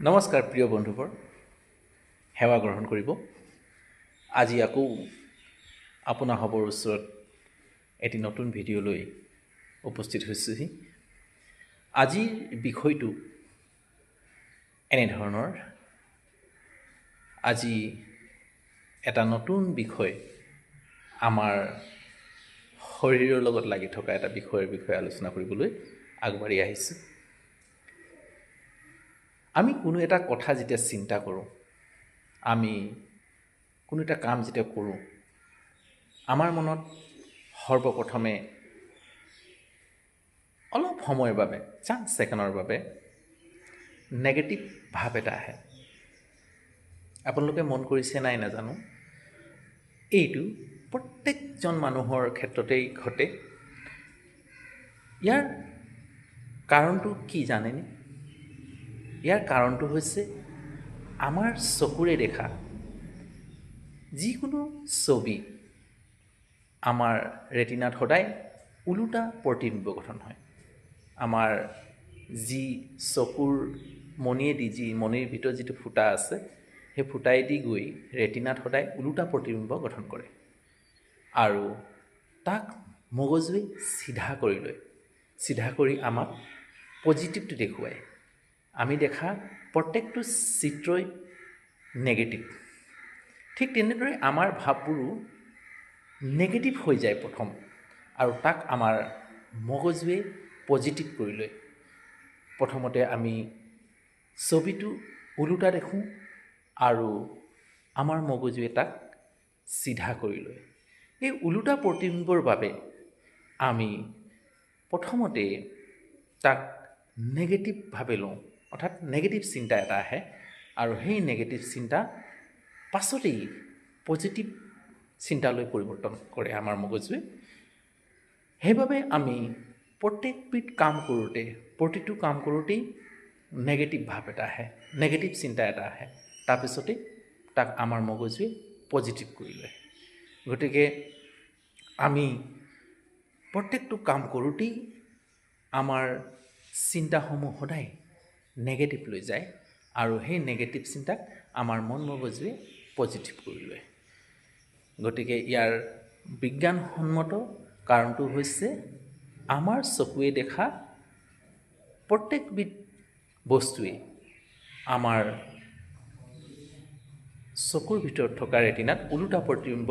নমস্কাৰ প্ৰিয় বন্ধুবৰ, সেৱা গ্ৰহণ কৰিব। আজি আকৌ আপোনাসৱৰ ওচৰত এটি নতুন ভিডিঅ' লৈ উপস্থিত হৈছোহি। আজিৰ বিষয়টো এনেধৰণৰ। আজি এটা নতুন বিষয়, আমাৰ শৰীৰৰ লগত লাগি থকা এটা বিষয়ৰ বিষয়ে আলোচনা কৰিবলৈ আগবাঢ়ি আহিছোঁ। আমি কোনো এটা কথা যেতিয়া চিন্তা কৰোঁ, আমি কোনো এটা কাম যেতিয়া কৰোঁ, আমাৰ মনত সৰ্বপ্ৰথমে অলপ সময়ৰ বাবে, চান্দ ছেকেণ্ডৰ বাবে নেগেটিভ ভাৱ এটা আহে। আপোনালোকে মন কৰিছে নাই নাজানো, এইটো প্ৰত্যেকজন মানুহৰ ক্ষেত্ৰতেই ঘটে। ইয়াৰ কাৰণটো কি জানেনে? ইয়াৰ কাৰণটো হৈছে আমাৰ চকুৰে দেখা যিকোনো ছবি আমাৰ ৰেটিনাত সদায় ওলোটা প্ৰতিবিম্ব গঠন হয়। আমাৰ যি চকুৰ মণিয়েদি, যি মণিৰ ভিতৰত যিটো ফুটা আছে, সেই ফুটাইদি গৈ ৰেটিনাত সদায় ওলোটা প্ৰতিবিম্ব গঠন কৰে আৰু তাক মগজুৱে চিধা কৰি লয়। চিধা কৰি আমাক পজিটিভটো দেখুৱায়। আমি দেখা প্ৰত্যেকটো চিত্ৰই নেগেটিভ। ঠিক তেনেদৰে আমাৰ ভাৱবোৰো নেগেটিভ হৈ যায় প্ৰথম, আৰু তাক আমাৰ মগজুৱে পজিটিভ কৰি লয়। প্ৰথমতে আমি ছবিটো ওলোটা দেখোঁ আৰু আমাৰ মগজুৱে তাক চিধা কৰি লয়। এই ওলোটা প্ৰতিবিম্বৰ বাবে আমি প্ৰথমতে তাক নেগেটিভভাৱে লওঁ, অৰ্থাৎ নেগেটিভ চিন্তা এটা আহে, আৰু সেই নেগেটিভ চিন্তা পাছতেই পজিটিভ চিন্তালৈ পৰিৱৰ্তন কৰে আমাৰ মগজুৱে। সেইবাবে আমি প্ৰত্যেকবিধ কাম কৰোঁতে, প্ৰতিটো কাম কৰোঁতেই নেগেটিভ ভাৱ এটা আহে, নেগেটিভ চিন্তা এটা আহে। তাৰপিছতেই তাক আমাৰ মগজুৱে পজিটিভ কৰি লয়। গতিকে আমি প্ৰত্যেকটো কাম কৰোঁতেই আমাৰ চিন্তাসমূহ সদায় নেগেটিভ লৈ যায়, আৰু সেই নেগেটিভ চিন্তাক আমাৰ মন মগজুৱে পজিটিভ কৰি লয়। গতিকে ইয়াৰ বিজ্ঞানসন্মত কাৰণটো হৈছে আমাৰ চকুৱে দেখা প্ৰত্যেকবিধ বস্তুৱেই আমাৰ চকুৰ ভিতৰত থকা ৰেটিনাত ওলোটা প্ৰতিবিম্ব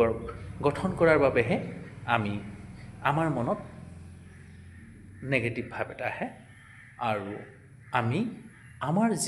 গঠন কৰাৰ বাবেহে আমাৰ মনত নেগেটিভ ভাৱ এটা আহে, আৰু আমি আমাৰ